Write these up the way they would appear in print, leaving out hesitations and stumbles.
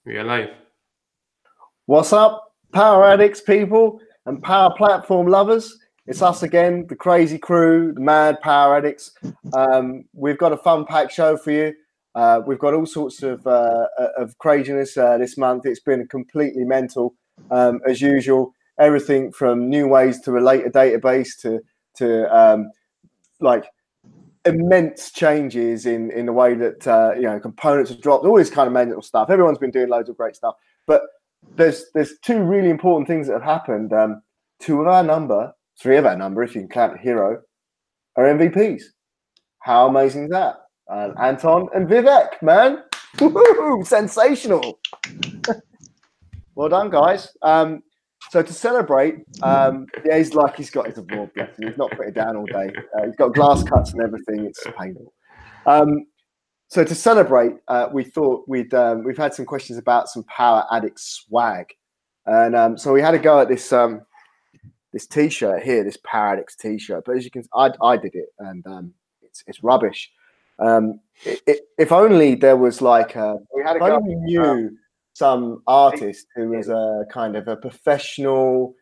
We are live. What's up, Power Addicts people and Power Platform lovers? It's us again, the crazy crew, the mad Power Addicts. We've got a fun-packed show for you. We've got all sorts of craziness this month. It's been completely mental, as usual. Everything from new ways to relate a database to like immense changes in the way that components have dropped, all this kind of mental stuff. Everyone's been doing loads of great stuff, but there's two really important things that have happened. Two of our number, three of our number, if you can count Hero, are MVPs. How amazing is that? Anton and Vivek, man. Woo-hoo, sensational. Well done, guys. So to celebrate, he's like he's got his award, bless him. He's not put it down all day. He's got glass cuts and everything. It's painful. So to celebrate, we thought we've had some questions about some Power Addicts swag, and so we had a go at this this T-shirt here, this Power Addicts T-shirt. But as you can, I did it, and it's rubbish. If only there was like if only we knew some artist who was a kind of a professional,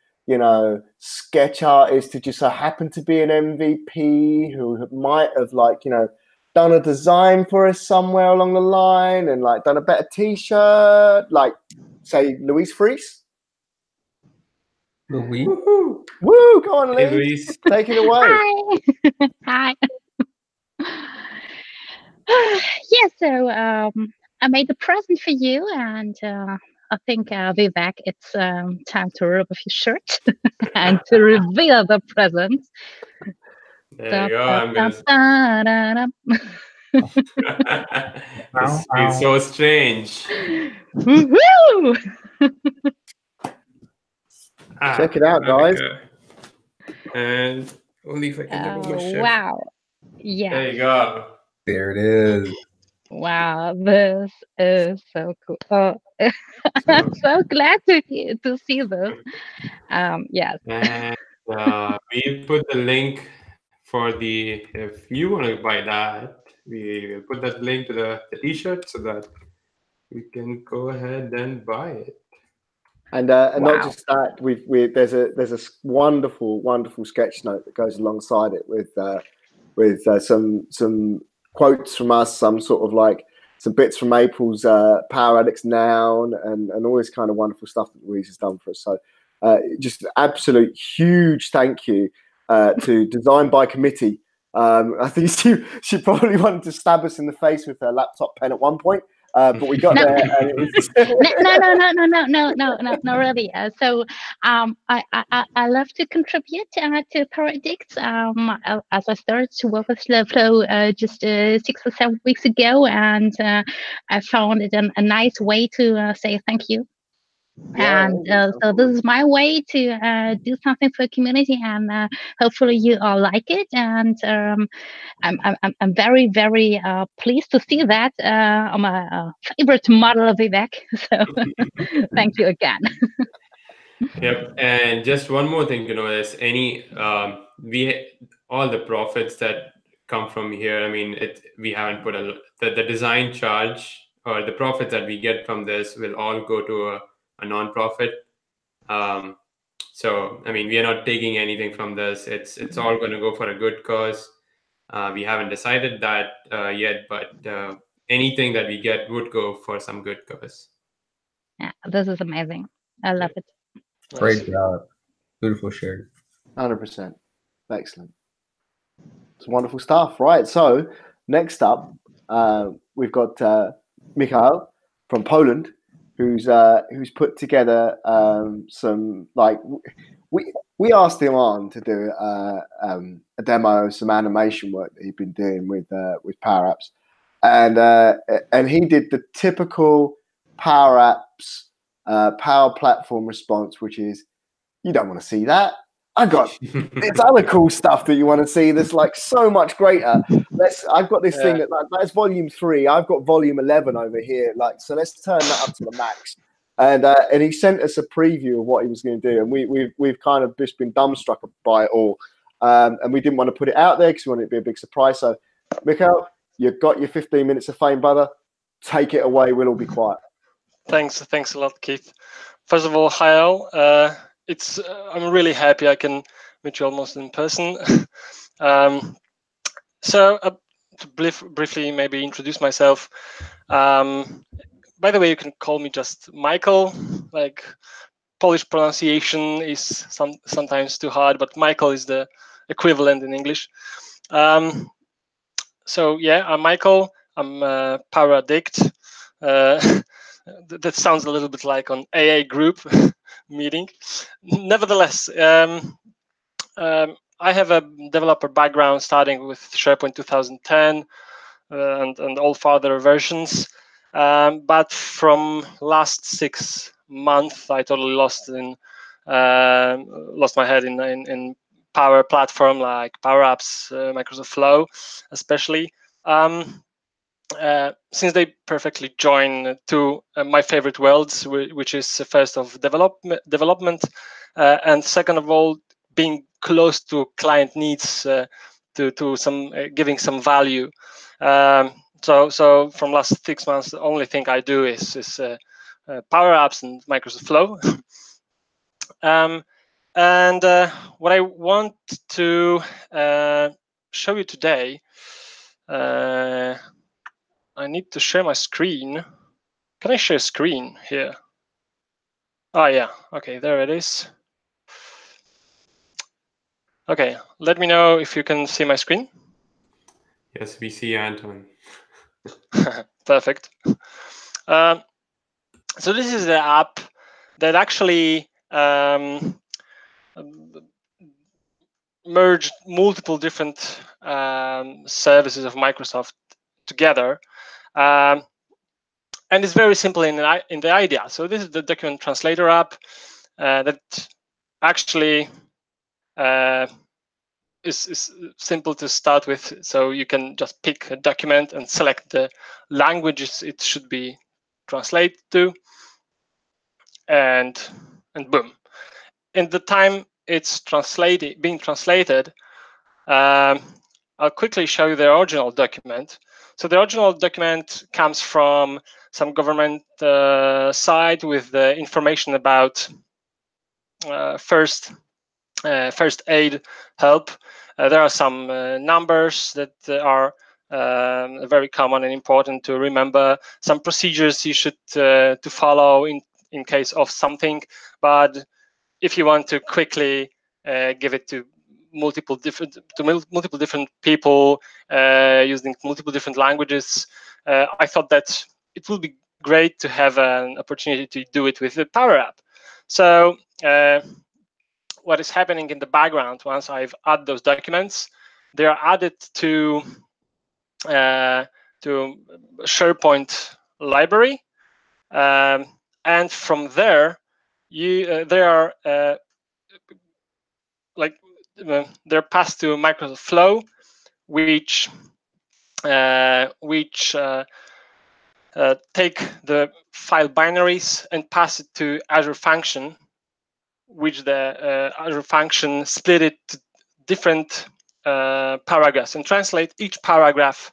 sketch artist who just so happened to be an MVP, who might have done a design for us somewhere along the line and done a better T-shirt, like say Luis Fries. Louis. Woo! Go on, Hey, Luis. Take it away. Hi. Yeah, so I made a present for you, and I think Vivek, it's time to rip off your shirt and to reveal the present. There you go. This feels so strange. Woo-hoo! Check it out, guys. And only if I can remove my shirt. Wow. Yeah. There you go. There it is. Wow, this is so cool. Oh, I'm so glad to see this. Yes. And we put the link for if you want to buy that, we will put that link to the T-shirt so that you can go ahead and buy it. And not just that, there's a wonderful sketch note that goes alongside it with some quotes from us, some sort of some bits from April's Power Addicts Now, and all this kind of wonderful stuff that Louise has done for us. So just absolute huge thank you to Design by Committee. I think she probably wanted to stab us in the face with her laptop pen at one point. But we got there. And it was no, really. So I love to contribute to PowerAddicts. As I started to work with Slowflow just 6 or 7 weeks ago, and I found it a nice way to say thank you. Yeah, And so this is my way to do something for the community, and hopefully you all like it. And I'm very, very pleased to see that I'm a favorite model of Vivek. So thank you again. Yep. And just one more thing to know is all the profits that come from here. I mean, we haven't put the design charge or the profits that we get from this will all go to a non-profit. So I mean, we are not taking anything from this. It's all going to go for a good cause. We haven't decided that yet, but anything that we get would go for some good cause. Yeah, this is amazing. I love it. Great job. Beautiful shirt. 100%. Excellent. It's wonderful stuff. Right. So next up, we've got Michał from Poland, who's put together some we asked him on to do a demo of some animation work that he'd been doing with Power Apps, and he did the typical Power Apps Power Platform response, which is, you don't want to see that. I got it's other cool stuff that you want to see that's so much greater. I've got this thing that's volume 3. I've got volume 11 over here. So let's turn that up to the max. And he sent us a preview of what he was going to do, and we've kind of just been dumbstruck by it all. And we didn't want to put it out there because we wanted it to be a big surprise. So, Michał, you've got your 15 minutes of fame, brother. Take it away. We'll all be quiet. Thanks a lot, Keith. First of all, hi all. I'm really happy I can meet you almost in person. So to briefly maybe introduce myself. By the way, you can call me just Michael. Like Polish pronunciation is sometimes too hard, but Michael is the equivalent in English. So yeah, I'm Michael. I'm a PowerAddict. That sounds a little bit like an AA group meeting. Nevertheless, I have a developer background starting with SharePoint 2010 and all further versions. But from last 6 months, I totally lost my head in Power Platform like Power Apps, Microsoft Flow, especially. Since they perfectly join to my favorite worlds, which is first of development, and second of all, being close to client needs, to some giving some value. So from last 6 months, the only thing I do is Power Apps and Microsoft Flow. And what I want to show you today. I need to share my screen. Can I share screen here? Oh yeah, okay, there it is. Okay, let me know if you can see my screen. Yes, we see Anton. Perfect. So this is the app that actually merged multiple different services of Microsoft together. And it's very simple in the idea. So this is the document translator app that actually is simple to start with. So you can just pick a document and select the languages it should be translated to, and boom. In the time it's being translated, I'll quickly show you the original document. So the original document comes from some government site with the information about first aid help. There are some numbers that are very common and important to remember. Some procedures you should to follow in case of something. But if you want to quickly give it to multiple different people using multiple different languages, I thought that it would be great to have an opportunity to do it with the Power App. So what is happening in the background once I've added those documents, they are added to SharePoint library, and from there they are they're passed to Microsoft Flow, which take the file binaries and pass it to Azure Function, which the Azure Function split it to different paragraphs and translate each paragraph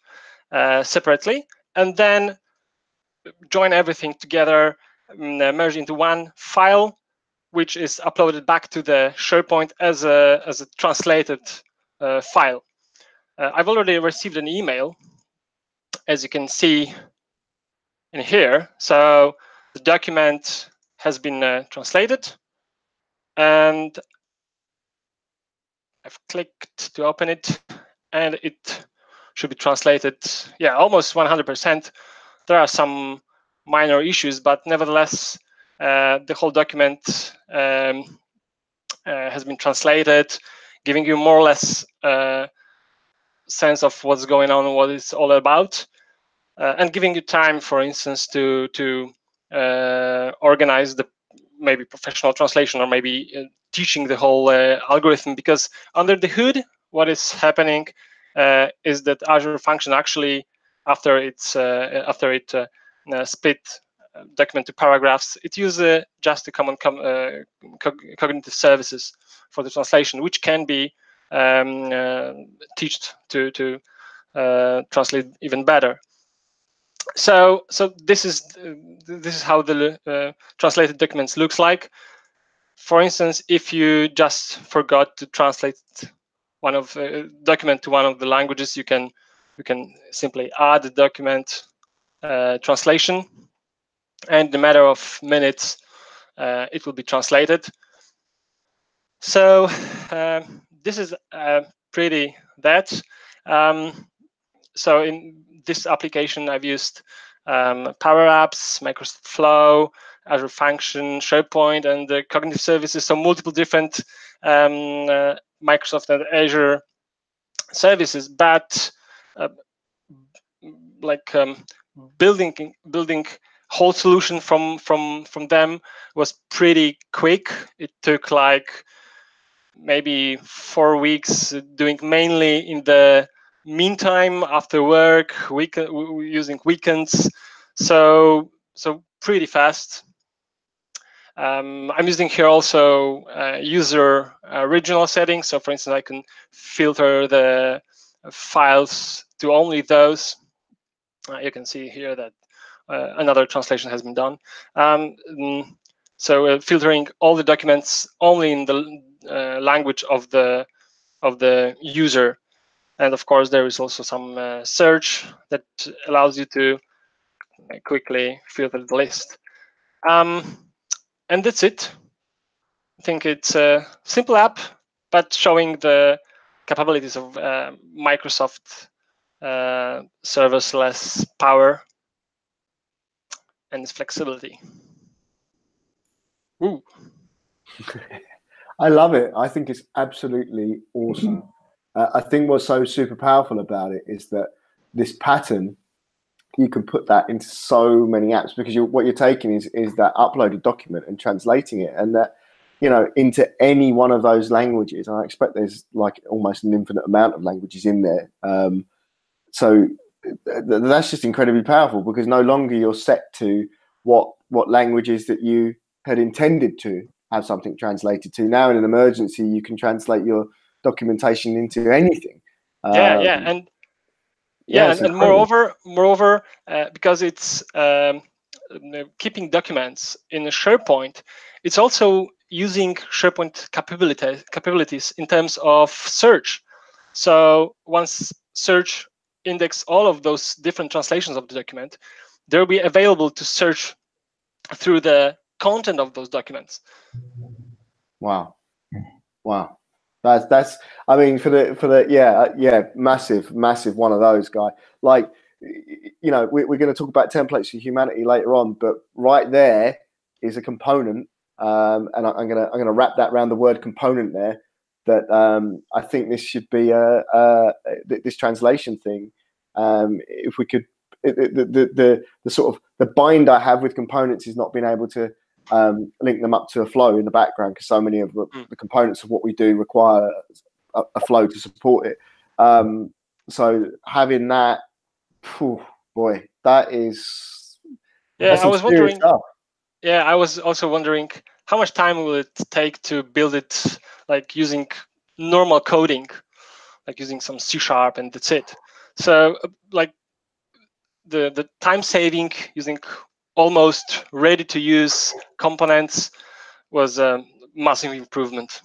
separately, and then join everything together, merge into one file, which is uploaded back to the SharePoint as a translated file. I've already received an email, as you can see in here. So the document has been translated, and I've clicked to open it, and it should be translated, yeah, almost 100%. There are some minor issues, but nevertheless, the whole document has been translated, giving you more or less sense of what's going on and what it's all about, and giving you time, for instance, to organize the maybe professional translation, or maybe teaching the whole algorithm. Because under the hood, what is happening is that Azure Function actually, after it split document to paragraphs, it uses just the common cognitive services for the translation, which can be taught to translate even better. So this is how the translated documents looks like. For instance, if you just forgot to translate one of document to one of the languages, you can simply add the document translation, and in a matter of minutes, it will be translated. So this is pretty that. So in this application, I've used PowerAddicts, Microsoft Flow, Azure Function, SharePoint, and the cognitive services. So multiple different Microsoft and Azure services, but building whole solution from them was pretty quick. It took like maybe 4 weeks, doing mainly in the meantime after work, using weekends. So pretty fast. I'm using here also user regional settings. So for instance, I can filter the files to only those. You can see here that another translation has been done. So filtering all the documents only in the language of the user, and of course there is also some search that allows you to quickly filter the list. And that's it. I think it's a simple app, but showing the capabilities of Microsoft serverless power and its flexibility. Woo. I love it. I think it's absolutely awesome. I think what's so super powerful about it is that this pattern, you can put that into so many apps, because what you're taking is that uploaded document and translating it, and that, you know, into any one of those languages. And I expect there's like almost an infinite amount of languages in there. So that's just incredibly powerful, because no longer you're set to what languages that you had intended to have something translated to. Now in an emergency, you can translate your documentation into anything. And moreover, because it's keeping documents in SharePoint, it's also using SharePoint capabilities in terms of search. So once search index all of those different translations of the document, they'll be available to search through the content of those documents. Wow. That's I mean, for the massive one of those, guy. Like, you know, we're going to talk about templates for humanity later on, but right there is a component, and I'm gonna wrap that around the word component there. That I think this should be this translation thing. If we could, the sort of the bind I have with components is not being able to link them up to a flow in the background, because so many of the components of what we do require a flow to support it. So having that, boy, that is I was wondering. Stuff. Yeah, I was also wondering how much time will it take to build it, like using normal coding, like using some C# and that's it. So like the time saving using almost ready to use components was a massive improvement.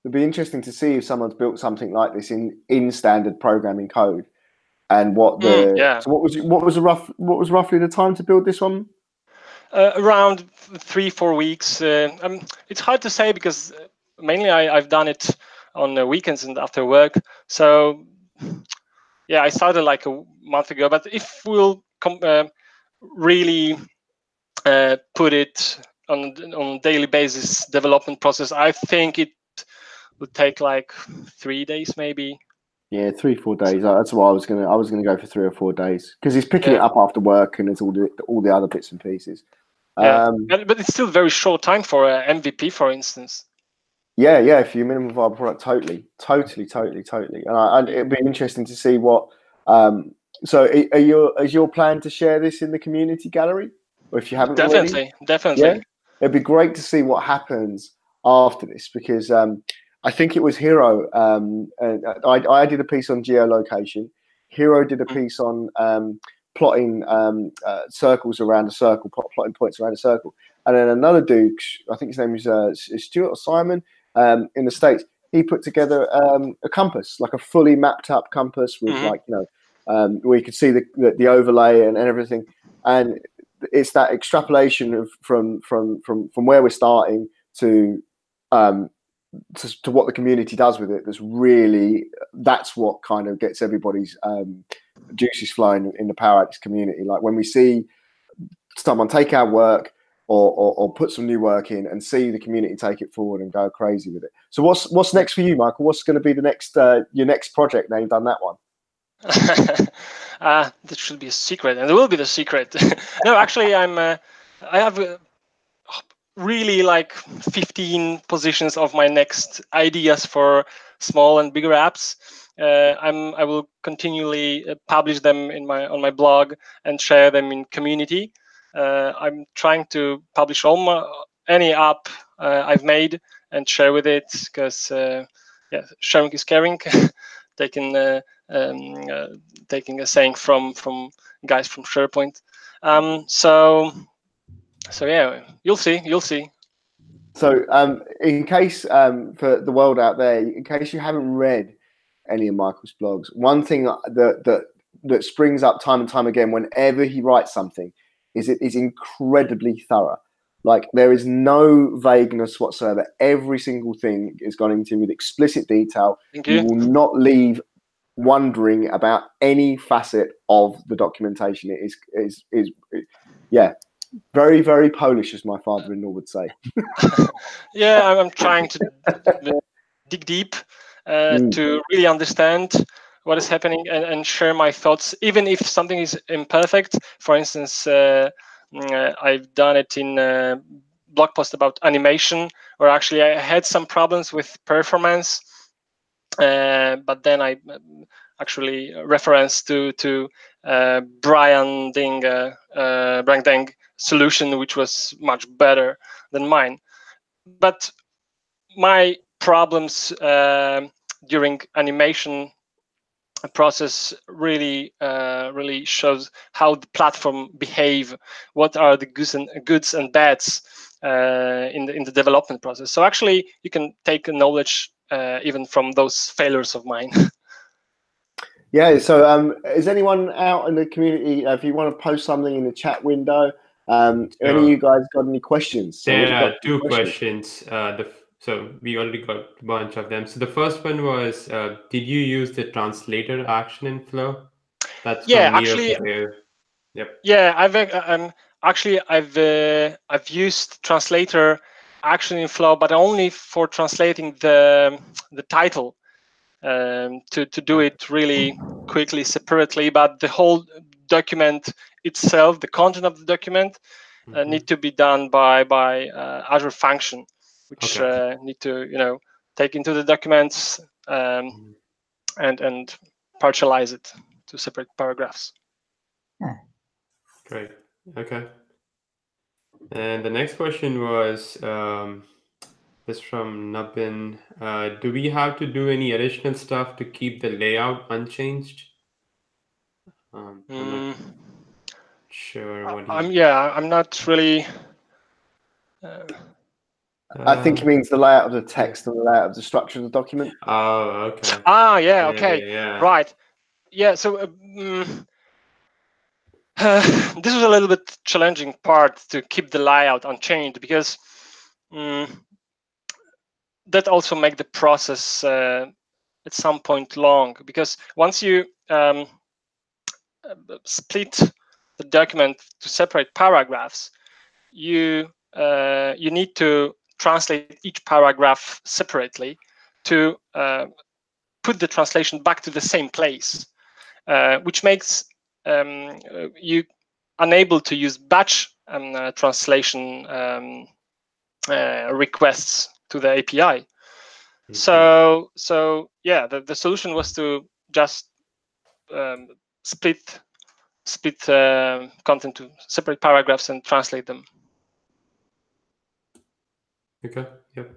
It'd be interesting to see if someone's built something like this in standard programming code, and what the so what was roughly the time to build this one? Around 3-4 weeks. It's hard to say, because mainly I've done it on the weekends and after work. So yeah, I started like a month ago. But if we'll really put it on a daily basis development process, I think it would take like 3 days maybe. Yeah, 3-4 days. That's why I was gonna go for 3 or 4 days, because he's picking it up after work and it's all the other bits and pieces. But it's still very short time for MVP, for instance. Yeah, for your minimum viable product, totally. And it'd be interesting to see what. So, is your plan to share this in the community gallery, or if you haven't definitely, yeah, it'd be great to see what happens after this, because I think it was Hero. I did a piece on geolocation. Hero did a piece on plotting circles around a circle, plotting points around a circle. And then another dude, I think his name is Stuart or Simon, in the States. He put together a compass, like a fully mapped up compass with like, you know, where you could see the overlay and everything. And it's that extrapolation of from where we're starting to what the community does with it. That's what kind of gets everybody's juices flowing in the PowerAddicts community. Like when we see someone take our work or put some new work in and see the community take it forward and go crazy with it. So what's next for you, Michael? What's going to be the next your next project now you've done that one? That should be a secret, and it will be the secret. No, actually, I have really like 15 positions of my next ideas for small and bigger apps. I will continually publish them on my blog and share them in community. I'm trying to publish any app I've made and share with it, because yeah, sharing is caring. taking a saying from guys from SharePoint. So yeah, you'll see. So in case for the world out there, in case you haven't read any of Michael's blogs, one thing that springs up time and time again whenever he writes something is it is incredibly thorough. Like there is no vagueness whatsoever. Every single thing is gone into with explicit detail. Thank you. You will not leave wondering about any facet of the documentation. It is yeah, very, very Polish, as my father-in-law would say. Yeah, I'm trying to dig deep to really understand what is happening and share my thoughts, even if something is imperfect. For instance, I've done it in a blog post about animation, where actually I had some problems with performance, but then I actually referenced to Brian Deng solution, which was much better than mine. But my problems during animation process really shows how the platform behave, what are the goods and bads in the development process. So actually you can take knowledge even from those failures of mine. Yeah, so is anyone out in the community, if you want to post something in the chat window, any of you guys got any questions? So there are two questions. So we already got a bunch of them. So the first one was, did you use the translator action in Flow? That's from actually, Yep. Yeah, I've used translator action in Flow, but only for translating the title, to do it really quickly separately. But the whole document itself, the content of the document, need to be done by Azure Function, which need to take into the documents and partialize it to separate paragraphs. Great. Okay. And the next question was this from Nabin. Do we have to do any additional stuff to keep the layout unchanged? I'm not sure what I'm not really. I think he means the layout of the text and the layout of the structure of the document. Oh, okay. Yeah, okay. Yeah. Right. Yeah, so this was a little bit challenging part to keep the layout unchanged, because that also make the process at some point long, because once you split the document to separate paragraphs, you need to translate each paragraph separately to put the translation back to the same place, which makes you unable to use batch translation requests to the API. So yeah, the solution was to just split content to separate paragraphs and translate them. Okay. Yep.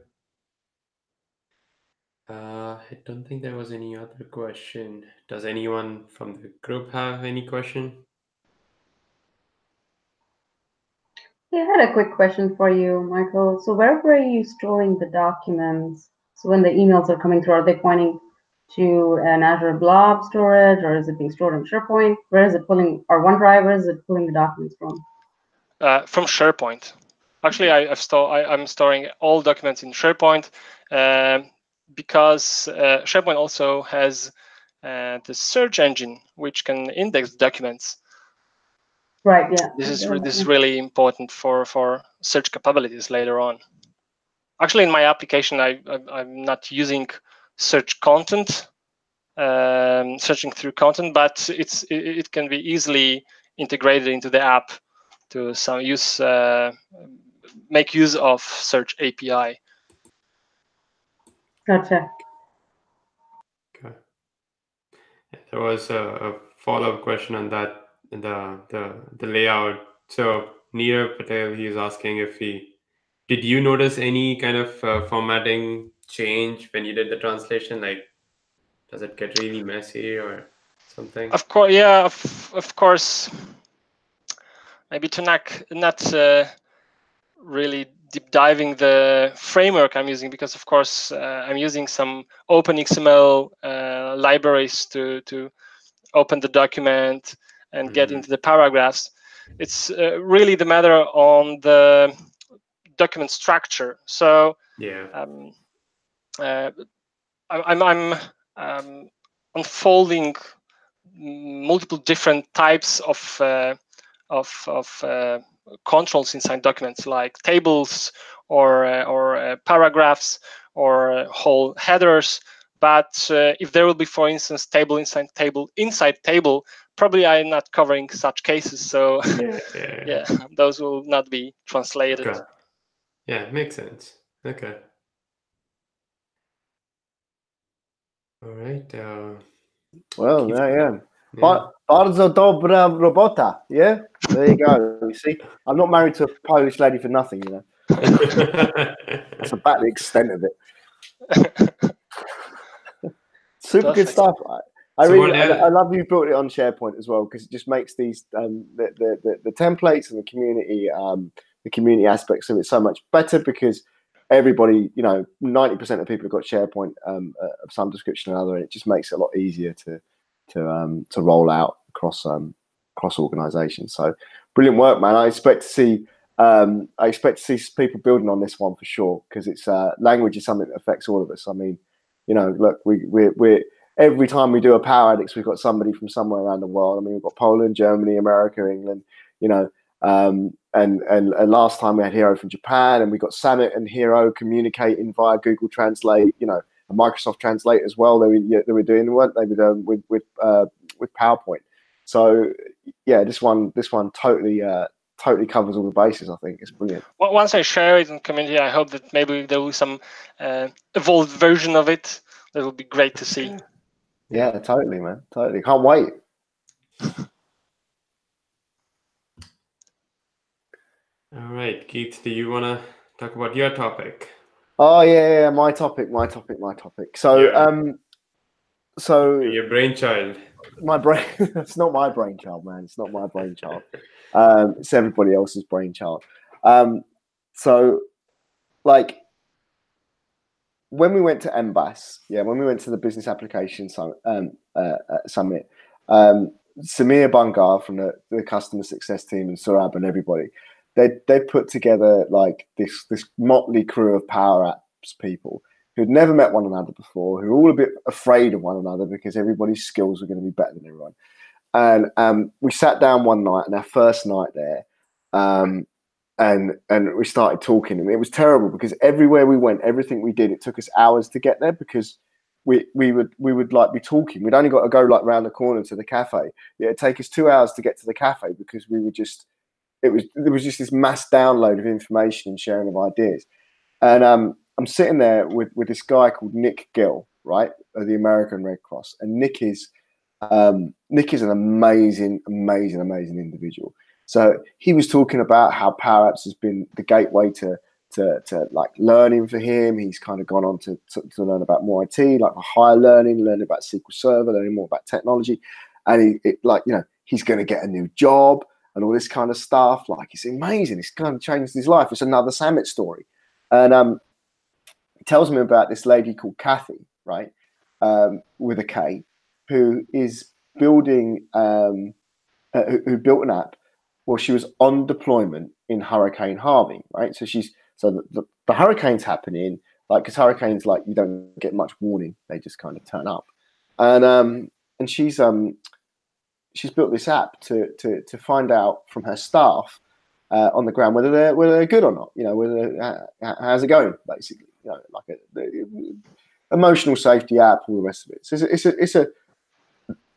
I don't think there was any other question. Does anyone from the group have any question? Hey, I had a quick question for you, Michael. So where were you storing the documents? So when the emails are coming through, are they pointing to an Azure Blob storage, or is it being stored in SharePoint? Where is it pulling, or OneDrive, where is it pulling the documents from? From SharePoint. Actually, I'm storing all documents in SharePoint because SharePoint also has the search engine, which can index documents. Right, yeah. This is really important for search capabilities later on. Actually, in my application, I'm not using search content, searching through content, but it can be easily integrated into the app to make use of search API. Gotcha. Okay. There was a follow-up question on that, the layout. So Neerav Patel, he's asking if did you notice any kind of formatting change when you did the translation? Like, does it get really messy or something? Of course, yeah, of course. Maybe to not really deep diving the framework I'm using, because of course I'm using some open XML libraries to open the document and get into the paragraphs. It's really the matter on the document structure. So Yeah. I'm unfolding multiple different types of controls inside documents, like tables or paragraphs or whole headers. But if there will be, for instance, table inside table, probably I'm not covering such cases. So yeah, those will not be translated. Okay. Yeah, makes sense. Okay. All right. Well, yeah. Bardzo dobra robota. Yeah, there you go. You see, I'm not married to a Polish lady for nothing, you know. That's about the extent of it. Super good stuff. I love you built it on SharePoint as well, because it just makes these the templates and the community aspects of it so much better, because everybody, 90% of people have got SharePoint of some description or other, and it just makes it a lot easier to roll out across organizations. So brilliant work, man. I expect to see people building on this one for sure, because it's language is something that affects all of us. I mean, look, we're every time we do a PowerAddicts, we've got somebody from somewhere around the world. I mean, we've got Poland, Germany, America, England, and last time we had Hero from Japan, and we got Samit and Hero communicating via Google Translate, and Microsoft Translate as well. They were doing, weren't they, with PowerPoint. So yeah, this one totally covers all the bases. I think it's brilliant. Well, once I share it in the community, I hope that maybe there will be some evolved version of it. That would be great to see. Yeah, totally, man. Totally. Can't wait. All right, Keith, do you want to talk about your topic? Oh yeah, my topic. So, so your brainchild. My brain. It's not my brainchild, man. It's not my brainchild. It's everybody else's brainchild. So, like, when we went to MBAS, when we went to the Business Application Summit, Samir Bangar from the customer success team and Surab and everybody, they put together like this motley crew of Power Apps people who'd never met one another before, who were all a bit afraid of one another because everybody's skills were going to be better than everyone. And we sat down one night, and our first night there, and we started talking, and it was terrible because everywhere we went, everything we did, it took us hours to get there, because we would like be talking. We'd only got to go like round the corner to the cafe. It'd take us 2 hours to get to the cafe because there was just this mass download of information and sharing of ideas. And I'm sitting there with this guy called Nick Gill, right, of the American Red Cross, and Nick is an amazing individual. So he was talking about how Power Apps has been the gateway to like learning for him. He's kind of gone on to learn about more IT, like higher learning about SQL Server, learning more about technology, and he's going to get a new job. and all this kind of stuff. Like, it's amazing. It's kind of changed his life. It's another Samit story. And he tells me about this lady called Kathy, right, with a K, who is building, who built an app. Well, she was on deployment in Hurricane Harvey, right? So the hurricane's happening, like, because hurricanes, like, you don't get much warning; they just kind of turn up. And she's built this app to find out from her staff on the ground whether they're good or not. You know, whether how's it going, basically. You know, like the emotional safety app, all the rest of it. So it's a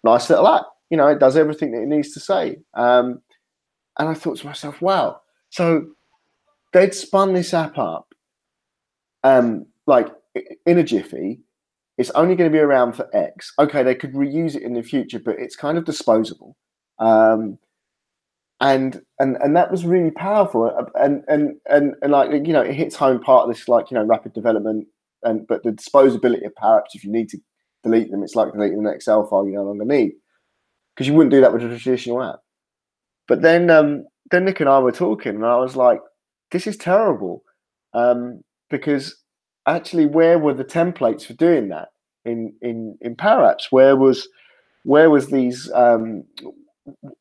nice little app. You know, it does everything that it needs to say. And I thought to myself, wow. So they'd spun this app up, like, in a jiffy. It's only going to be around for X. Okay, they could reuse it in the future, but it's kind of disposable. And that was really powerful. And like, you know, it hits home part of this, like, you know, rapid development, but the disposability of PowerAddicts, if you need to delete them, it's like deleting an Excel file you no longer need, because you wouldn't do that with a traditional app. But then Nick and I were talking, and I was like, this is terrible, because actually, where were the templates for doing that in PowerAddicts? Where was these?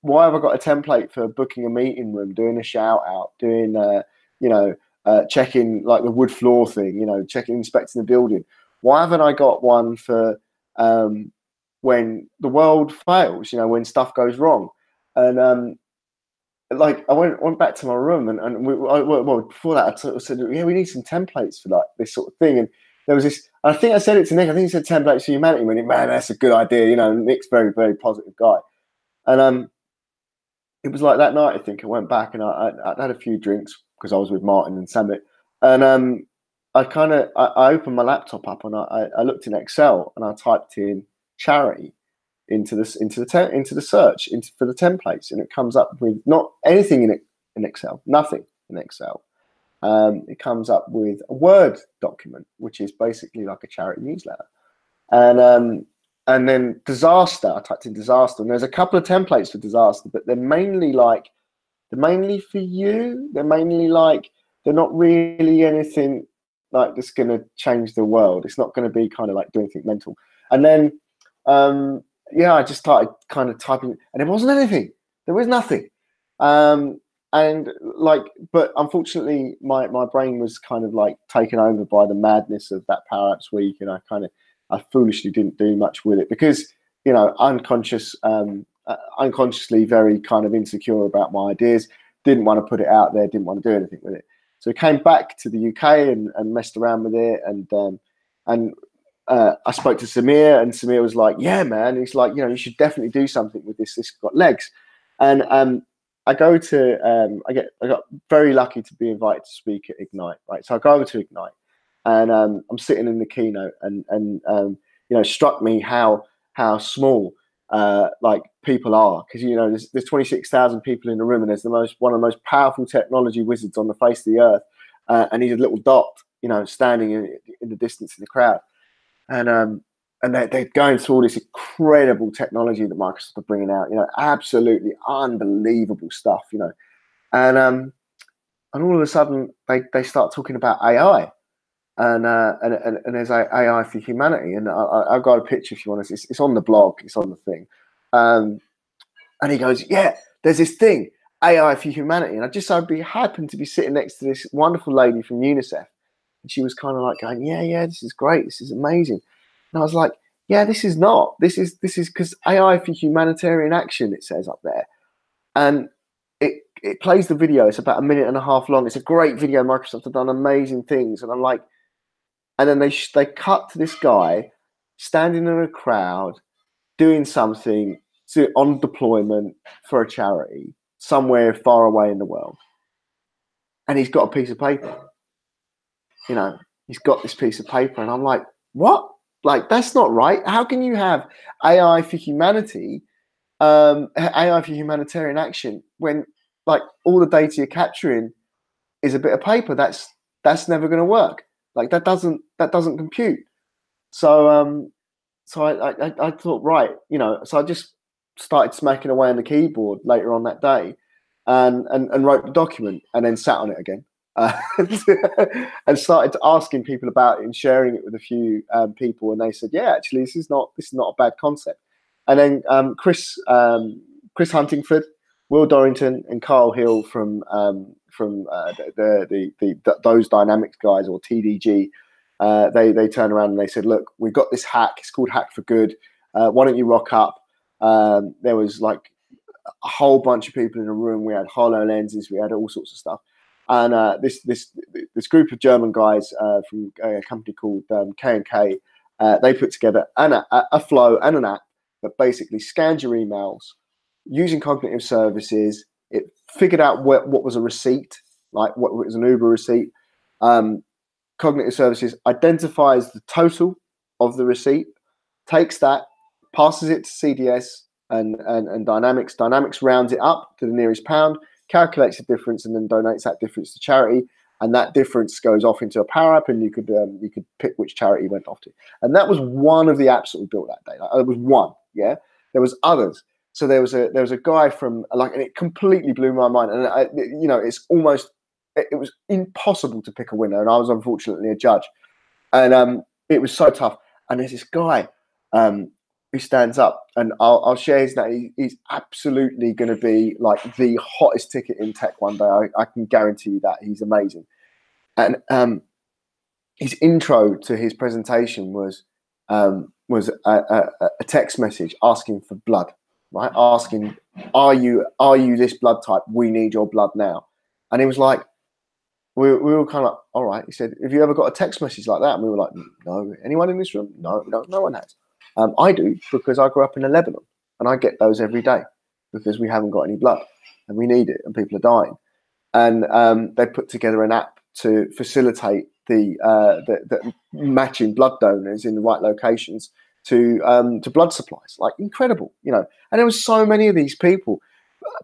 Why have I got a template for booking a meeting room, doing a shout out, doing checking, like, the wood floor thing, you know, inspecting the building? Why haven't I got one for when the world fails, you know, when stuff goes wrong? And like, I went back to my room, and well, before that, I sort of said, yeah, we need some templates for, like, this sort of thing. And there was this, I think I said it to Nick, I think he said templates for humanity. When it, man, that's a good idea. You know, Nick's very, very positive guy. And it was like that night, I think I went back, and I had a few drinks because I was with Martin and Samit. And I opened my laptop up, and I looked in Excel, and I typed in charity into the search for the templates, and it comes up with not anything in Excel, nothing in Excel. It comes up with a Word document, which is basically like a charity newsletter. And then disaster, I typed in disaster, and there's a couple of templates for disaster, but they're mainly for you. They're mainly like, they're not really anything like that's going to change the world. It's not going to be kind of like doing anything mental. And then yeah, I just started kind of typing, and there wasn't anything. There was nothing. And like, but unfortunately, my brain was kind of like taken over by the madness of that PowerAddicts week, and I foolishly didn't do much with it because, you know, unconsciously very kind of insecure about my ideas. Didn't want to put it out there. Didn't want to do anything with it. So I came back to the UK and messed around with it, and I spoke to Samir, and Samir was like, yeah, man. He's like, you know, you should definitely do something with this. This got legs. And I got very lucky to be invited to speak at Ignite, right? So I go over to Ignite, and I'm sitting in the keynote, and you know, struck me how small like people are, because, you know, there's 26,000 people in the room, and there's one of the most powerful technology wizards on the face of the earth, and he's a little dot, you know, standing in the distance in the crowd. And they're going through all this incredible technology that Microsoft are bringing out, you know, absolutely unbelievable stuff, you know. And all of a sudden they start talking about AI, and there's AI for humanity. And I've got a picture if you want to. It's on the blog, it's on the thing. And he goes, yeah, there's this thing, AI for humanity. And I happened to be sitting next to this wonderful lady from UNICEF. And she was kind of like going, yeah, this is great. This is amazing. And I was like, yeah, this is not. This is because AI for humanitarian action, it says up there. And it plays the video. It's about 1.5 minutes long. It's a great video. Microsoft have done amazing things. And I'm like, and then they cut to this guy standing in a crowd doing something on deployment for a charity somewhere far away in the world. And he's got a piece of paper. You know, he's got this piece of paper, and I'm like, what? Like, that's not right. How can you have AI for humanity, AI for humanitarian action, when, like, all the data you're capturing is a bit of paper? That's never going to work. Like, that doesn't compute. So I thought, right, you know, so I just started smacking away on the keyboard later on that day, and wrote the document and then sat on it again. And started asking people about it and sharing it with a few people, and they said, "Yeah, actually, this is not a bad concept." And then Chris Huntingford, Will Dorrington, and Carl Hill from those Dynamics guys, or TDG, they turned around and they said, "Look, we've got this hack. It's called Hack for Good. Why don't you rock up?" There was like a whole bunch of people in a room. We had HoloLenses, we had all sorts of stuff. And this group of German guys from a company called K&K, they put together a flow and an app that basically scanned your emails using cognitive services. It figured out what was a receipt, like what was an Uber receipt. Cognitive services identifies the total of the receipt, takes that, passes it to CDS and Dynamics. Dynamics rounds it up to the nearest pound, calculates the difference, and then donates that difference to charity. And that difference goes off into a Power App, and you could pick which charity went off to. And that was one of the apps that we built that day. Like, it was one, yeah. There was others. So there was a guy from and it completely blew my mind. And it was impossible to pick a winner, and I was unfortunately a judge. And it was so tough. And there's this guy who stands up, and I'll share his name. He's absolutely going to be like the hottest ticket in tech one day. I can guarantee you that. He's amazing. And his intro to his presentation was a text message asking for blood, right? Asking, are you this blood type? We need your blood now. And he was like, we were kind of like, all right. He said, have you ever got a text message like that? And we were like, no. Anyone in this room? No one has. I do, because I grew up in Lebanon, and I get those every day because we haven't got any blood and we need it, and people are dying. And they put together an app to facilitate the matching blood donors in the right locations to blood supplies. Like, incredible, you know. And there was so many of these people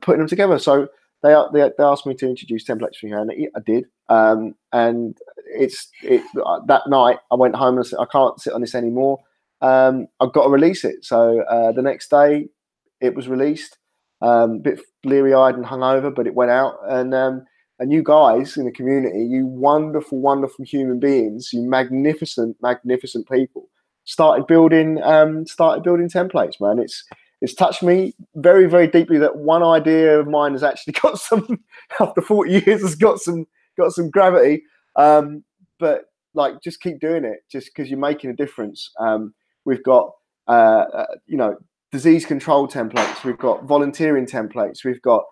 putting them together. So they asked me to introduce Templates for Humanity. I did, and that night I went home and said, I can't sit on this anymore. I've got to release it. So the next day it was released, a bit bleary-eyed and hungover, but it went out. And you guys in the community, you wonderful, wonderful human beings, you magnificent, magnificent people, started building templates, man. It's touched me very, very deeply that one idea of mine has actually got some, after 40 years, has got some gravity. But like, just keep doing it, just because you're making a difference. We've got, disease control templates. We've got volunteering templates. We've got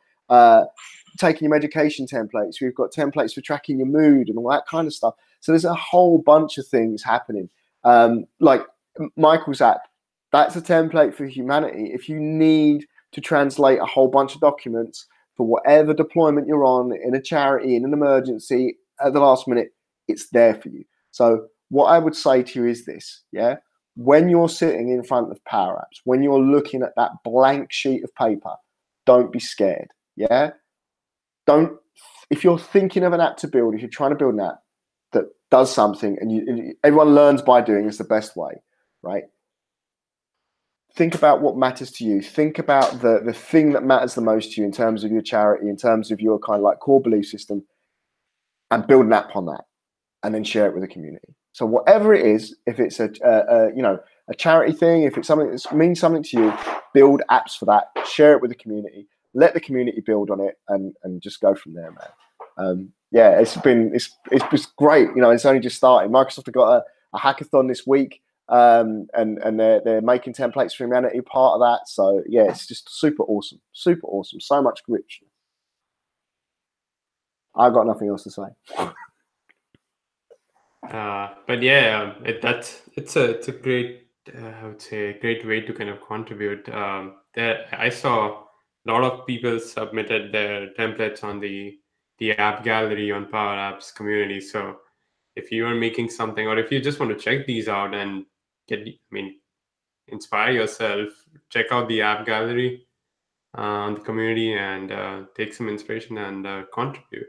taking your medication templates. We've got templates for tracking your mood and all that kind of stuff. So there's a whole bunch of things happening. Like Michael's app, that's a template for humanity. If you need to translate a whole bunch of documents for whatever deployment you're on, in a charity, in an emergency, at the last minute, it's there for you. So what I would say to you is this, yeah? When you're sitting in front of PowerAddicts, when you're looking at that blank sheet of paper, don't be scared, yeah? If you're thinking of an app to build, if you're trying to build an app that does something, and everyone learns by doing, is the best way, right? Think about what matters to you. Think about the thing that matters the most to you in terms of your charity, in terms of your kind of like core belief system, and build an app on that, and then share it with the community. So whatever it is, if it's a charity thing, if it's something that means something to you, build apps for that, share it with the community, let the community build on it, and just go from there, man. Yeah, it's been great. You know, it's only just starting. Microsoft have got a hackathon this week, and they're making templates for humanity part of that. So yeah, it's just super awesome, so much richness. I've got nothing else to say. But yeah, it's a great, I would say, great way to kind of contribute. I saw a lot of people submitted their templates on the app gallery on PowerAddicts community. So if you are making something, or if you just want to check these out and inspire yourself, check out the app gallery on the community and take some inspiration and contribute.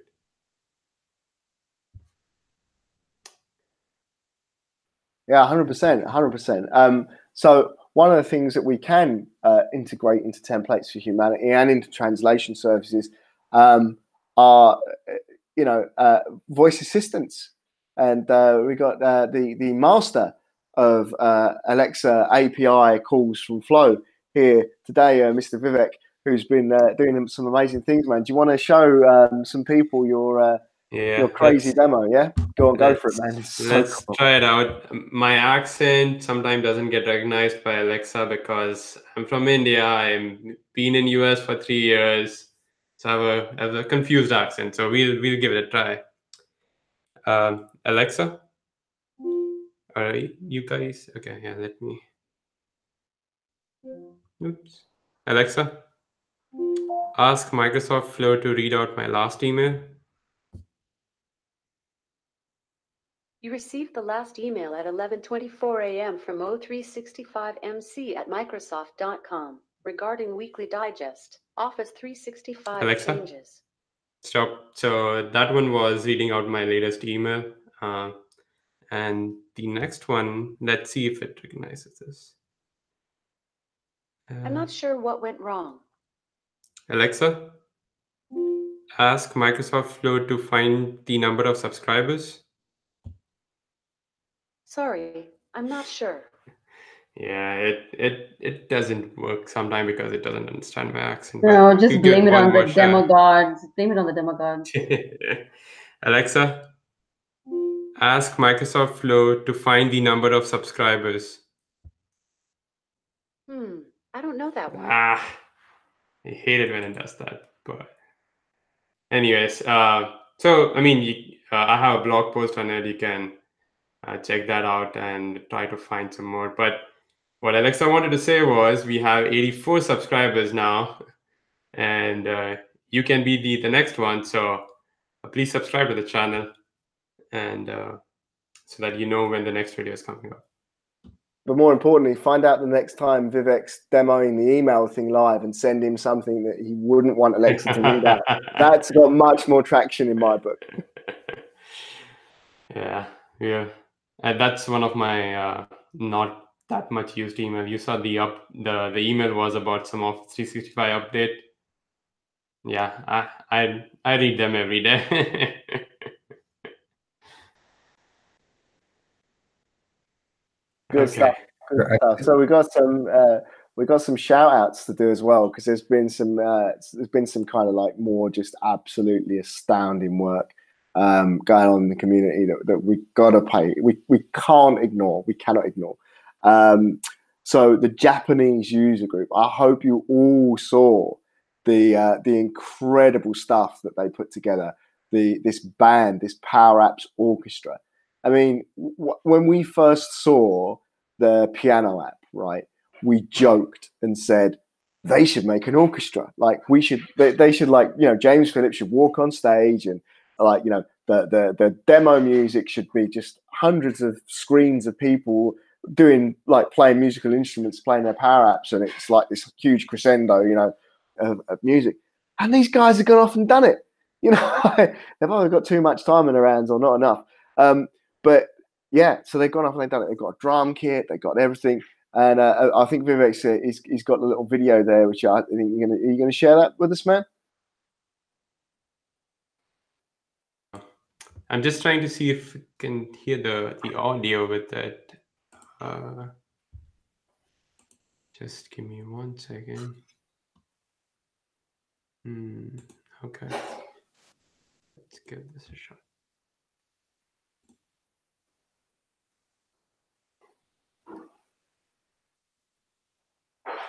Yeah, 100%. So one of the things that we can integrate into Templates for Humanity and into translation services are voice assistants, and we got the master of Alexa API calls from Flow here today, Mr. Vivek, who's been doing some amazing things, man. Do you want to show some people your crazy demo? Yeah, go for it, man. Let's try it out. My accent sometimes doesn't get recognized by Alexa because I'm from India. I've been in US for 3 years, so I have a confused accent. So we'll give it a try. Alexa, are you guys okay? Yeah, let me. Oops. Alexa, ask Microsoft Flow to read out my last email. You received the last email at 11:24 a.m. from o365mc@microsoft.com regarding Weekly Digest, Office 365 Alexa, changes. Stop. So that one was reading out my latest email. And the next one, let's see if it recognizes this. I'm not sure what went wrong. Alexa, ask Microsoft Flow to find the number of subscribers. Sorry, I'm not sure. Yeah, it doesn't work sometimes because it doesn't understand my accent. No, but just you blame get it one on more the shot. demagogues. Blame it on the demagogues. Alexa, ask Microsoft Flow to find the number of subscribers. I don't know that one. I hate it when it does that. But anyways, so I mean, I have a blog post on it. You can check that out and try to find some more. But what Alexa wanted to say was we have 84 subscribers now, and you can be the next one. So please subscribe to the channel, and so that you know when the next video is coming up. But more importantly, find out the next time Vivek's demoing the email thing live and send him something that he wouldn't want Alexa to read out. That's got much more traction in my book. Yeah. And that's one of my not that much used email. You saw the email was about some Office 365 update. Yeah, I read them every day. Good stuff. Good stuff. So we got some shout outs to do as well, because there's been some kind of like more just absolutely astounding work going on in the community that we gotta pay. We can't ignore. We cannot ignore. So the Japanese user group. I hope you all saw the incredible stuff that they put together. This band, this PowerAddicts orchestra. I mean, when we first saw the piano app, right, we joked and said they should make an orchestra. Like they should like, James Phillips should walk on stage and like, the demo music should be just hundreds of screens of people doing like playing musical instruments, playing their PowerAddicts, and it's like this huge crescendo, of music. And these guys have gone off and done it. They've either got too much time in their hands or not enough. But yeah, so they've gone off and they've done it. They've got a drum kit, they've got everything, and I think Vivek's he's got a little video there, which I think are you going to share that with us, man? I'm just trying to see if you can hear the audio with it. Just give me 1 second. Okay. Let's give this a shot.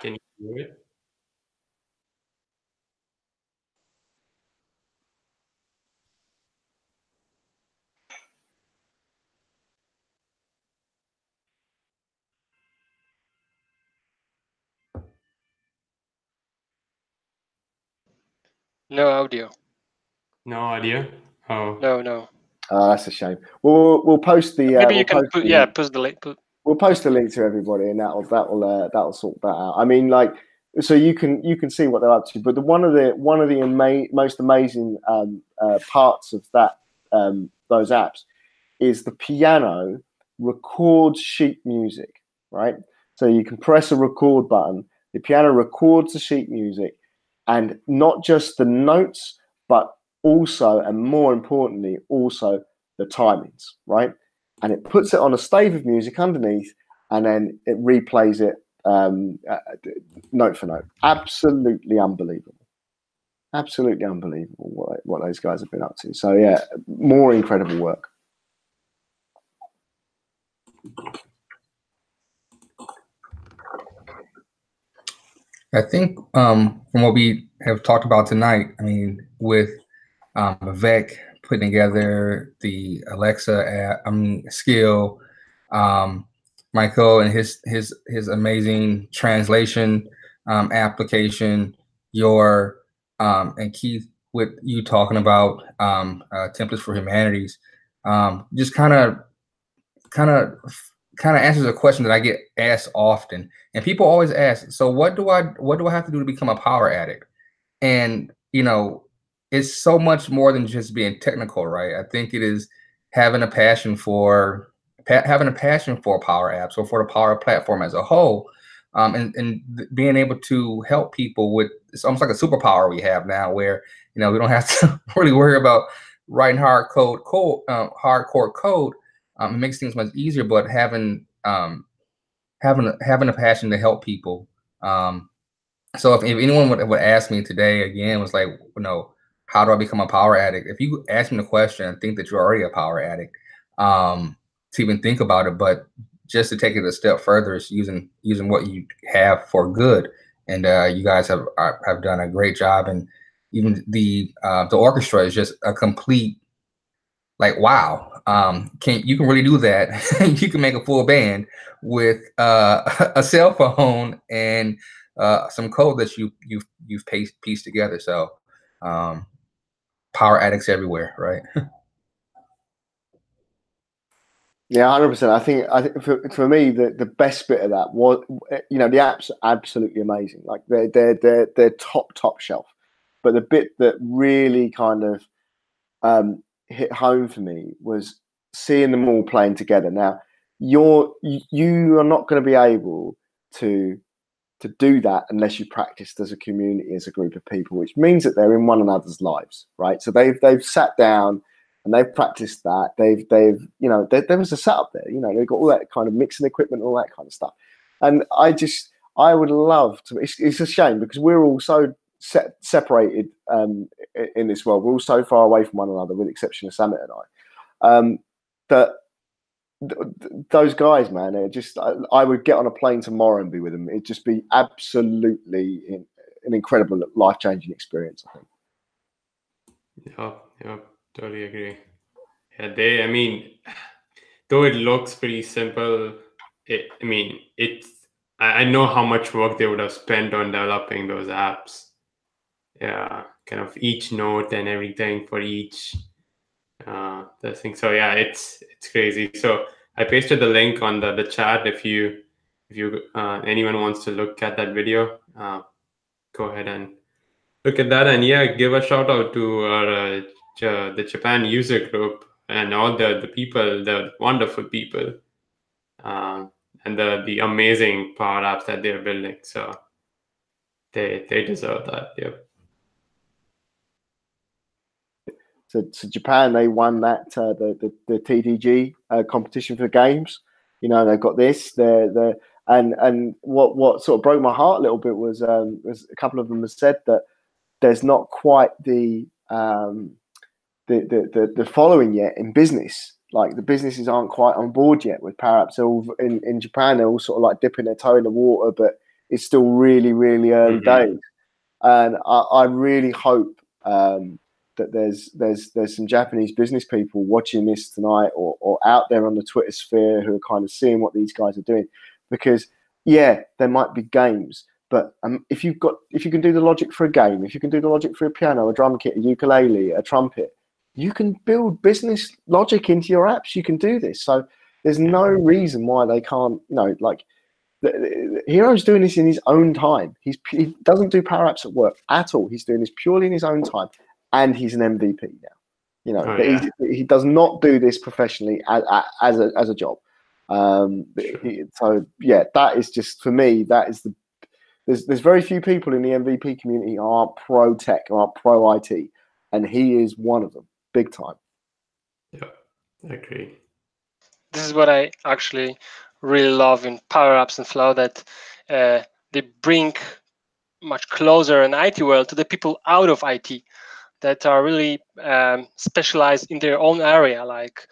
Can you hear it? No audio. No audio? Oh. No. Oh, that's a shame. We'll post the. Maybe you can post the link. We'll post a link to everybody, and that'll sort that out. I mean, like, so you can see what they're up to. But one of the most amazing parts of that those apps is the piano records sheet music, right? So you can press a record button. The piano records the sheet music, and not just the notes, but also, and more importantly, also the timings, right? And it puts it on a stave of music underneath, and then it replays it note for note. Absolutely unbelievable. Absolutely unbelievable what those guys have been up to. So yeah, more incredible work. I think from what we have talked about tonight, I mean, with Vivek putting together the Alexa skill, Michael and his amazing translation application, your and Keith with you talking about templates for humanities, just kind of answers a question that I get asked often, and people always ask, so what do I have to do to become a power addict? And you know, it's so much more than just being technical, right? I think it is having a passion for power apps or for the power platform as a whole, and being able to help people with, it's almost like a superpower we have now, where we don't have to really worry about writing hardcore code. It makes things much easier, but having a passion to help people. So if anyone would ask me today again, was like, how do I become a power addict? If you ask me the question and think that you're already a power addict, to even think about it, but just to take it a step further, is using what you have for good. And you guys have done a great job, and even the orchestra is just a complete, like, wow. You can really do that. You can make a full band with a cell phone and some code that you've pieced together. So power addicts everywhere, right? Yeah, 100%. I think for me the best bit of that was, the app's absolutely amazing. Like they're top shelf. But the bit that really kind of hit home for me was seeing them all playing together. Now you are not going to be able to do that unless you practiced as a community, as a group of people, which means that they're in one another's lives, right? So they've sat down and they've practiced that. There was a setup there, they've got all that kind of mixing equipment, all that kind of stuff. And I would love to, it's a shame because we're all so separated in this world. We're all so far away from one another, with the exception of Samit and I, that those guys, man, I would get on a plane tomorrow and be with them. It'd just be absolutely an incredible, life-changing experience, I think. Yeah, totally agree. Yeah, though it looks pretty simple, I know how much work they would have spent on developing those apps. Yeah, kind of each note and everything for each thing. So yeah, it's crazy. So I pasted the link on the chat. If anyone wants to look at that video, go ahead and look at that. And yeah, give a shout out to our the Japan user group and all the people, the wonderful people, and the amazing power apps that they're building. So they deserve that. Yep. So Japan, they won that the TDG competition for games. They've got this. And what sort of broke my heart a little bit was a couple of them have said that there's not quite the following yet in business. Like the businesses aren't quite on board yet with Power Apps. In Japan, they're all sort of like dipping their toe in the water, but it's still really, really early days. And I really hope that there's some Japanese business people watching this tonight or out there on the Twitter sphere who are kind of seeing what these guys are doing, because there might be games, but if you can do the logic for a game, if you can do the logic for a piano, a drum kit, a ukulele, a trumpet, you can build business logic into your apps. You can do this. So there's no reason why they can't. Hero's doing this in his own time. He doesn't do Power Apps at work at all. He's doing this purely in his own time. And he's an MVP now. He does not do this professionally as a job. So yeah, that is just, for me, that is there's very few people in the MVP community who aren't pro tech or aren't pro IT, and he is one of them, big time. Yeah, I agree. This is what I actually really love in Power Apps and Flow, that they bring much closer an IT world to the people out of IT that are really specialized in their own area, like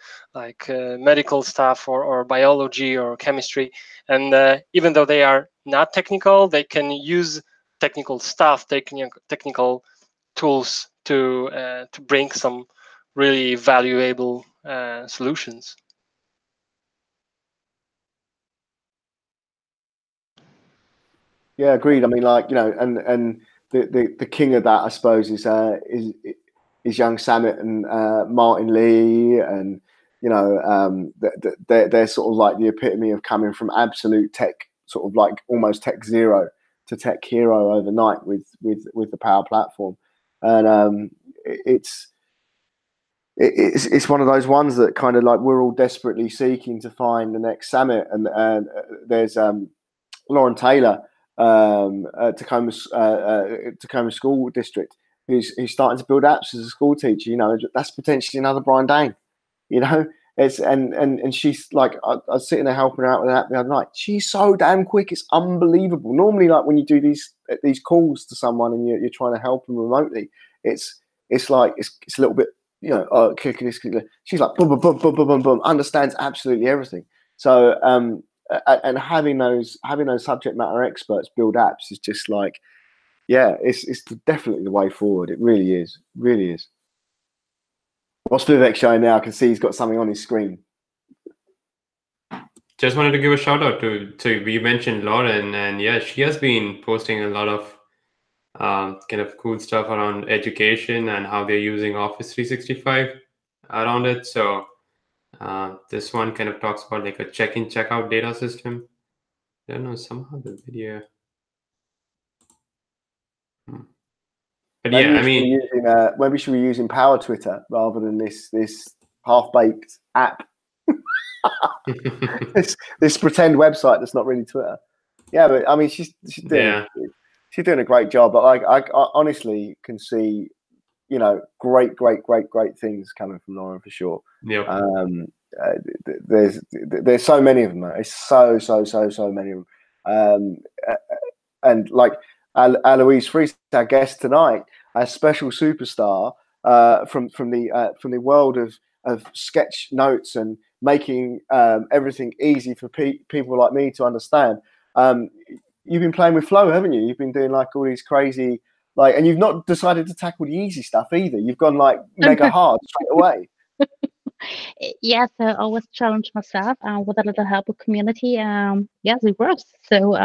medical stuff or biology or chemistry. And even though they are not technical, they can use technical stuff, technical tools to bring some really valuable solutions. Yeah, agreed. I mean, like, you know, and the king of that, I suppose, is young Samit and Martin Lee, and you know, they're sort of like the epitome of coming from absolute tech, sort of like almost tech zero to tech hero overnight with the Power Platform, and it's one of those ones that kind of like we're all desperately seeking to find the next Samit, and there's Lauren Taylor, Tacoma School District, who's starting to build apps as a school teacher. You know, that's potentially another Brian Dane. You know, it's and she's like, I was sitting there helping her out with that the other night. She's so damn quick, it's unbelievable. Normally, like when you do these calls to someone and you're trying to help them remotely, it's like it's a little bit, you know, click this. She's like boom, boom, boom, boom, boom, boom, boom, understands absolutely everything. So and having those subject matter experts build apps is just like, yeah, it's definitely the way forward. It really is, really is. What's Vivek showing now? I can see he's got something on his screen. Just wanted to give a shout out to we mentioned Lauren, and yeah, she has been posting a lot of kind of cool stuff around education and how they're using Office 365 around it. So this one kind of talks about like a check-in, check-out data system. I don't know, somehow the video. But Maybe yeah, I mean, maybe should be using Power Twitter rather than this half-baked app. this pretend website that's not really Twitter. Yeah, but I mean, she's doing a great job. But like, I honestly can see, you know, great things coming from Lauren for sure. Yeah. There's so many of them. It's so many of them. And like Aloise Fries, our guest tonight, a special superstar from the world of sketch notes and making everything easy for people like me to understand. You've been playing with Flow, haven't you? You've been doing like all these crazy, like, and you've not decided to tackle the easy stuff either. You've gone like mega hard straight away. Yes, I always challenge myself with a little help of community. Yes, it works. So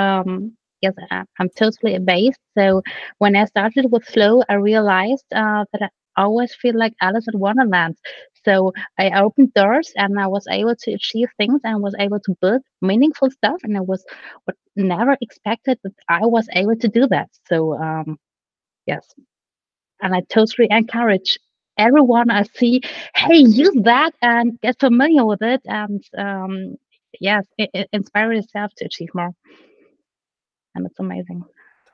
yes, I'm totally amazed. So when I started with Flow, I realized that I always feel like Alice in Wonderland. So I opened doors and I was able to achieve things and was able to build meaningful stuff. And I was never expected that I was able to do that. So yes, and I totally encourage everyone I see, hey, use that and get familiar with it, and yes, inspire yourself to achieve more, and it's amazing.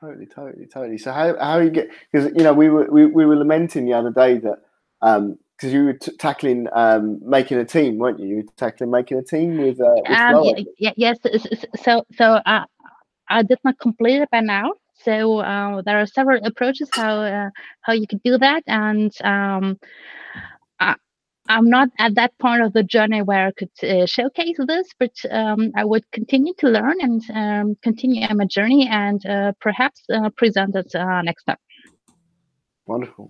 Totally. So how you get, because you know we were lamenting the other day that because you were tackling making a team, weren't you? You were tackling making a team with Flow. Yes. So I did not complete it by now. So there are several approaches how you could do that, and I'm not at that point of the journey where I could showcase this, but I would continue to learn and continue on my journey, and perhaps present it next time. Wonderful.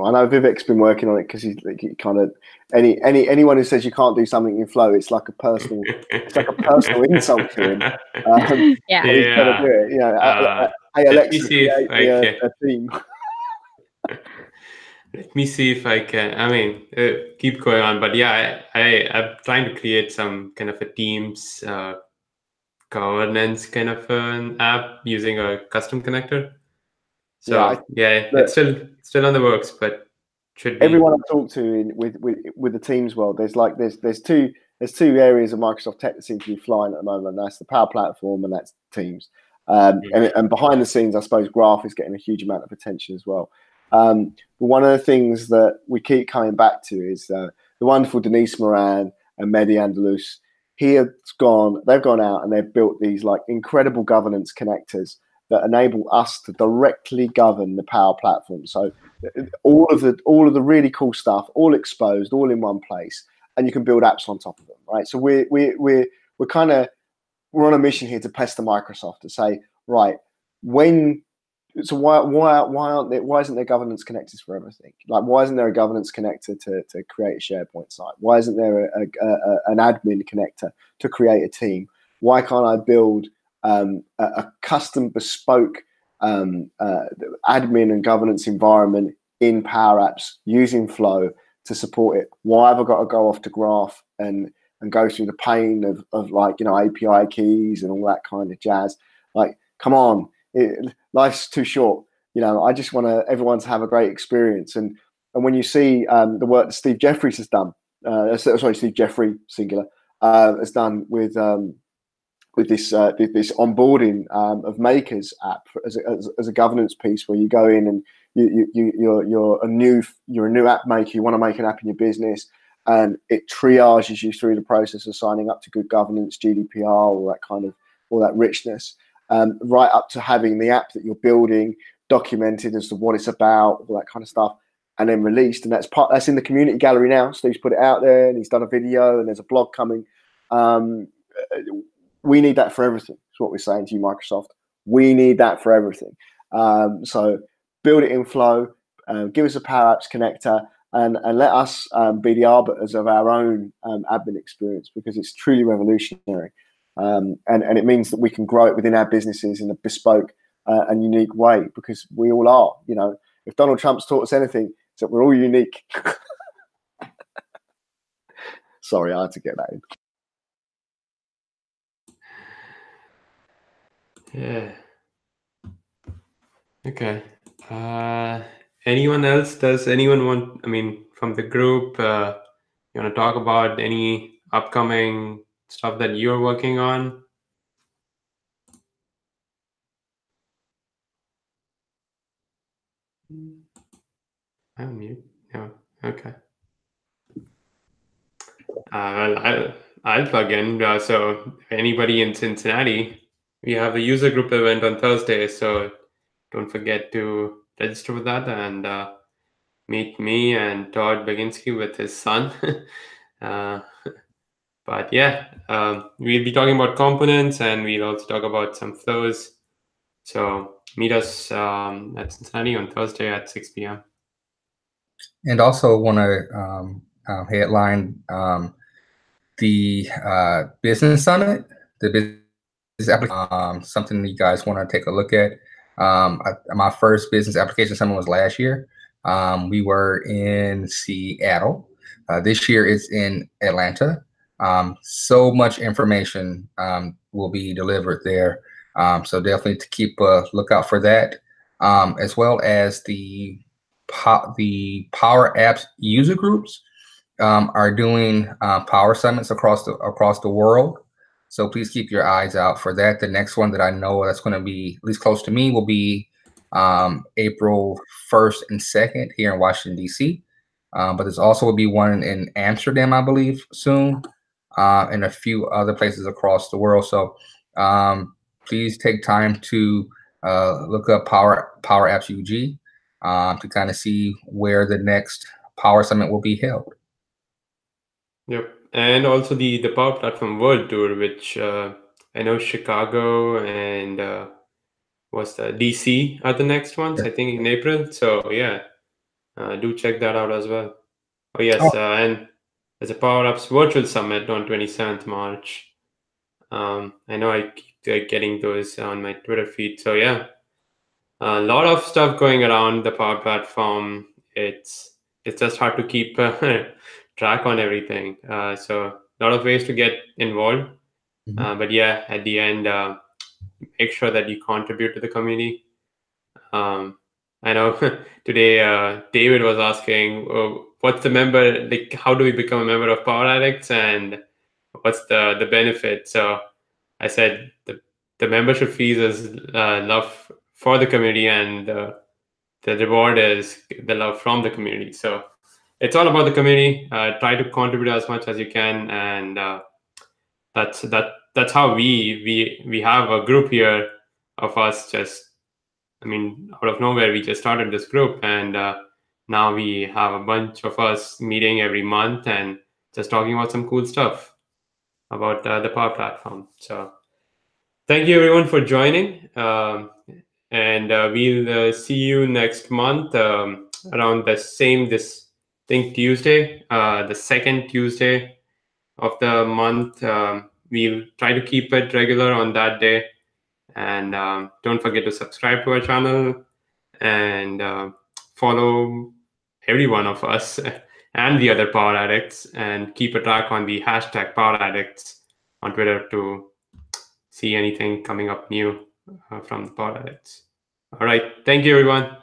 I know Vivek's been working on it because he's like, he kind of anyone who says you can't do something in Flow, it's like a personal insult to him. Yeah, he's got to do it. You know, hey Alexa, create a team. Let me see if I can. I mean, keep going on, but yeah, I'm trying to create some kind of a Teams governance kind of an app using a custom connector. So it's still on the works, but should be. Everyone I talk to with the Teams world, there's two areas of Microsoft tech that seem to be flying at the moment. That's the Power Platform and that's Teams. And behind the scenes, I suppose Graph is getting a huge amount of attention as well. But one of the things that we keep coming back to is the wonderful Denise Moran and Mehdi Andalus. They've gone out and they've built these like incredible governance connectors that enable us to directly govern the Power Platform. So all of the really cool stuff, all exposed, all in one place, and you can build apps on top of them, right? So we're on a mission here to pester Microsoft to say, right, why isn't there governance connectors for everything? Like, why isn't there a governance connector to create a SharePoint site? Why isn't there an admin connector to create a team? Why can't I build a custom bespoke admin and governance environment in Power Apps using Flow to support it? Why have I got to go off to Graph and go through the pain of like, you know, API keys and all that kind of jazz? Like, come on. Life's too short, you know. I just want everyone to have a great experience, and when you see the work that Steve Jeffries has done, Steve Jeffrey singular has done with this onboarding of Makers app as a governance piece, where you go in and you're a new app maker, you want to make an app in your business, and it triages you through the process of signing up to good governance, GDPR, all that richness. Right up to having the app that you're building documented as to what it's about, all that kind of stuff, and then released. And that's in the community gallery now. Steve's put it out there, and he's done a video, and there's a blog coming. We need that for everything. That's what we're saying to you, Microsoft. We need that for everything. So build it in Flow, give us a Power Apps connector, and let us be the arbiters of our own admin experience, because it's truly revolutionary. And it means that we can grow it within our businesses in a bespoke and unique way, because we all are. You know, if Donald Trump's taught us anything, it's that we're all unique. Sorry, I had to get that in. Yeah. Okay. Anyone else? Does anyone want? I mean, from the group, you want to talk about any upcoming stuff that you're working on? I'm mute. No. Okay. Well, I'll plug in. So anybody in Cincinnati, we have a user group event on Thursday. So don't forget to register for that and meet me and Todd Baginski with his son. But yeah, we'll be talking about components, and we'll also talk about some flows. So meet us at Cincinnati on Thursday at 6 p.m. And also want to headline the business summit, the business application, something that you guys want to take a look at. My first business application summit was last year. We were in Seattle. This year it's in Atlanta. So much information will be delivered there. So definitely to keep a lookout for that, as well as the Power Apps user groups are doing Power Summits across the world. So please keep your eyes out for that. The next one that I know that's going to be at least close to me will be April 1st and 2nd here in Washington, D.C. But there's also will be one in Amsterdam, I believe, soon, and a few other places across the world. So please take time to look up Power Apps UG to kind of see where the next Power Summit will be held. Yep. And also the Power Platform World Tour, which I know Chicago and what's the DC are the next ones, I think in April. So yeah, do check that out as well. Oh yes, and there's a Power Apps Virtual Summit on 27th March. I know I keep getting those on my Twitter feed. So yeah, a lot of stuff going around the Power Platform. It's just hard to keep track on everything. So a lot of ways to get involved. But yeah, at the end, make sure that you contribute to the community. I know today David was asking, what's the member, like, how do we become a member of PowerAddicts and what's the benefit? So I said the membership fees is love for the community, and the reward is the love from the community. So it's all about the community. Try to contribute as much as you can, and that's how we have a group here of us. Just, I mean, out of nowhere, we just started this group, and now we have a bunch of us meeting every month and just talking about some cool stuff about the Power Platform. So thank you everyone for joining, and we'll see you next month around this Tuesday, the second Tuesday of the month. We'll try to keep it regular on that day, and don't forget to subscribe to our channel and follow every one of us and the other Power Addicts, and keep a track on the hashtag Power Addicts on Twitter to see anything coming up new from the Power Addicts. All right, thank you everyone.